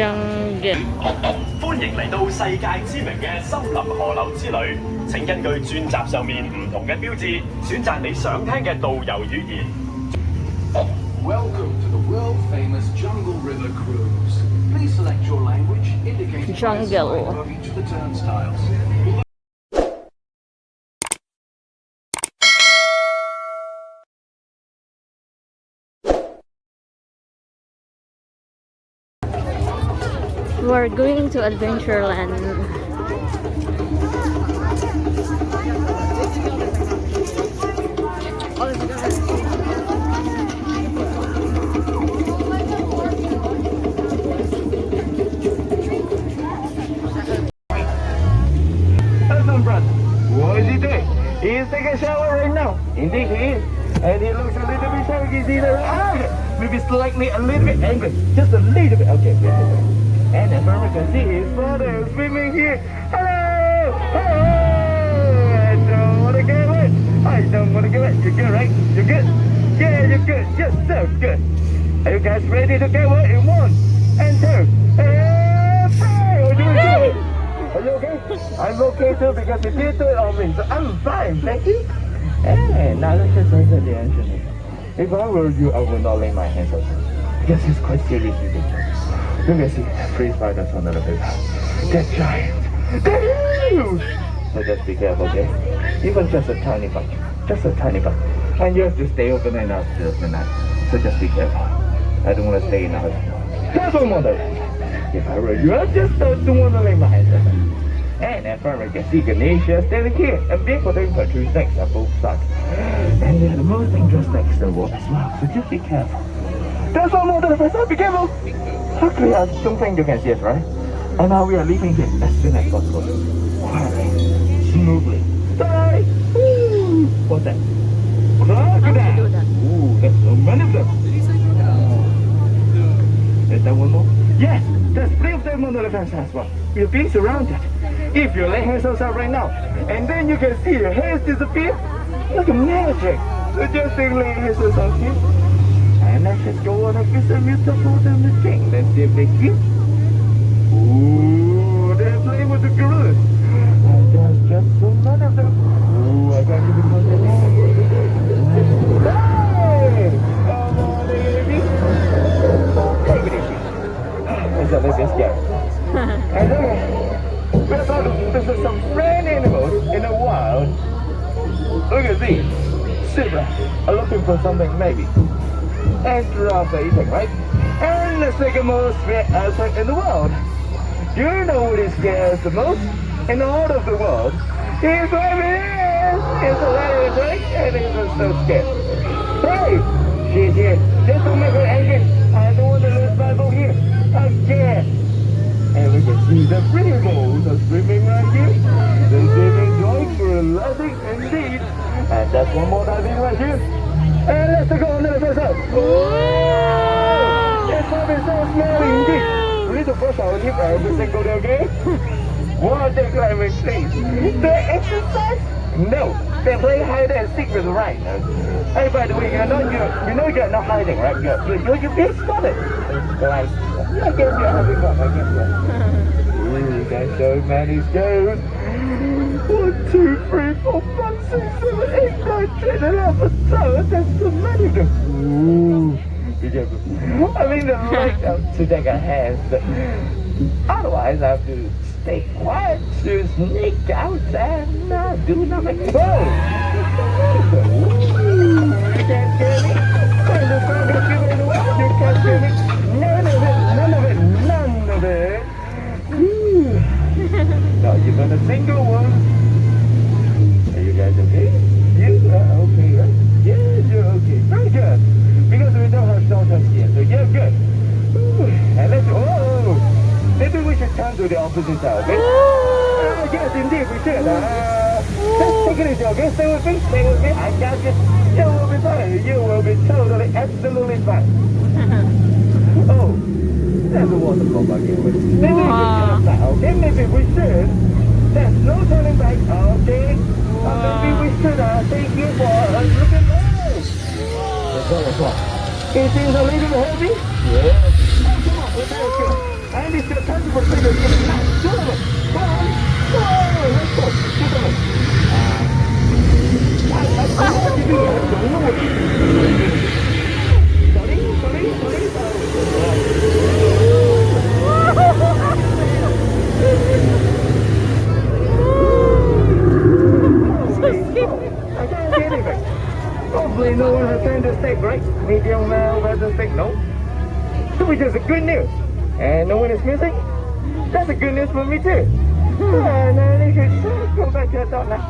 Jungle. 歡迎嚟到世界知名嘅森林河流之旅。請根據專輯上面唔同嘅標誌，選擇你想聽嘅導遊語言。Welcome to the world-famous Jungle River Cruise. Please select your language, indicated by a sign above each of the turnstiles. We're going to Adventureland. Handsome brother, what is he doing? He is taking a shower right now. Indeed he is. And he looks a little bit shabby. He's either maybe slightly a little bit angry. Just a little bit. Okay, good. And as far as I can see, his father is swimming here. Hello! Hello! I don't want to get wet. I don't want to get wet. You're good, right? You're good? Yeah, you're good. You're so good. Are you guys ready to get wet in 1 and 2 and 3? Are you good? Are you okay? I'm okay too because you did do it on me. So I'm fine, thank you. And now let's just answer the entrance. If I were you, I would not lay my hands on him. Because it's quite seriously dangerous. You can see 3 spiders on the paper. They're giant. They're huge. So just be careful, okay? Even just a tiny bite. Just a tiny bite. And you have to stay overnight after the night. So just be careful. I don't want to stay in the hospital. That's one more. If I were you, I just don't want to lay my hands on him. And as far as I can see, Ganesha standing here and big for 2 snakes on both sides. And they're the most dangerous snakes in the world as well. So just be careful. There's one more to the first side. Be careful. Luckily, I don't think you can see us, right? And now we are leaving here as soon as possible. Quietly, smoothly. Bye! Woo! What's that? Crocodile! Ooh, there's so many of them. Is there one more? Yes, there's 3 of them on the left-hand side as well. We're being surrounded. If you lay hands outside right now, and then you can see your hands disappear, like a magic. So just lay hands outside here. And let's just go on a visit with the food and the thing. Let's see if they keep. Ooh, they're playing with the gorillas. And there's just so many of them. Ooh, I can't even know their name. Hey! Come on, baby. Take it easy. Let's have a good scare. And there's some rare animals in the wild. Look at these. Zebra are looking for something maybe. And giraffes are eating, right? And the second most rare insect in the world. Do you know what is scares the most in all of the world? Here's what it is! It's hilarious, right? And it's so scared. Hey! She's here. Just don't make her angry. I don't want to lose my boat here. Again. And we can see the pretty moles are swimming right here. They're swimming going for a loving indeed. And that's one more diving right here. And let's go on to the first side. Oh! This one is so smelly indeed. We need to brush our teeth every single day, okay? What they climbing, please? They exercise? No. They play hide and seek with the rhinos. Hey, by the way, you know you're not hiding, right? You're being spotted. Right. I guess you're having fun. I guess you're. Ooh, there's so many scares. 1, 2, 3, 4, 5, 6, 7, 8, 9, 10, 11, 12. There's so many of them. Ooh. Be careful. I mean, the light out to take a hand. Otherwise, I have to stay quiet to sneak out and do nothing. Whoa! Ooh, you can't scare me. And the sun is giving away. You can't scare me. None of it. None of it. None of it. Now you're gonna single one. Are you guys okay? You are okay, right? Yeah, you're okay. Very good. Because we don't have daughters yet, so you're good. And let's, maybe we should turn to the opposite side, okay? Yes, indeed, we should. Just take it easy, okay? Stay with me, stay with me. I got you. You will be fine. You will be totally, absolutely fine. Oh, there's a waterfall back here. Maybe we should turn back, okay? Maybe we should. There's no turning back, okay? Maybe we should take you for a look at this. It seems a little heavy. Yes. Oh, come on, let's go. And which is a good news. And no one is missing. That's a good news for me too. And you can go back to your dog now.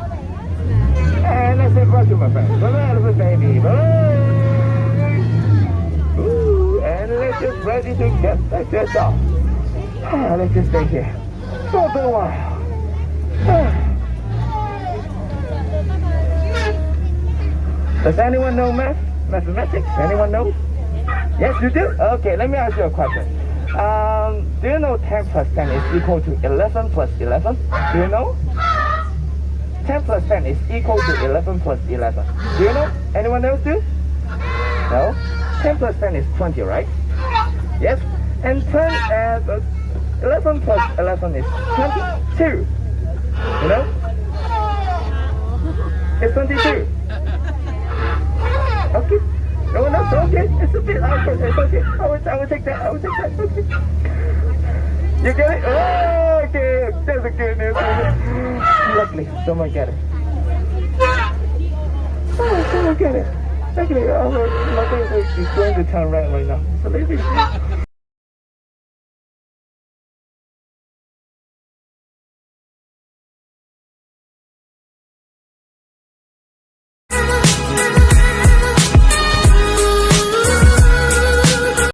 And let's say bye to my friend. Bye-bye, little baby. Bye. Ooh, and let's just ready to get back to your dog. Let's just stay here for a while. Does anyone know mathematics? Anyone know? Yes, you do? Okay, let me ask you a question. Do you know 10 plus 10 is equal to 11 plus 11? Do you know? 10 plus 10 is equal to 11 plus 11. Do you know? Anyone else do? No? 10 plus 10 is 20, right? Yes? And 11 plus 11 is 22. You know? It's 22. Okay. No one else? Okay. It's a bit awkward. It's okay. I will take that. Okay. You get it? Oh, okay. That's a good news. Luckily, someone get it. Oh, someone get it. Luckily, my face is going to turn red right now. So maybe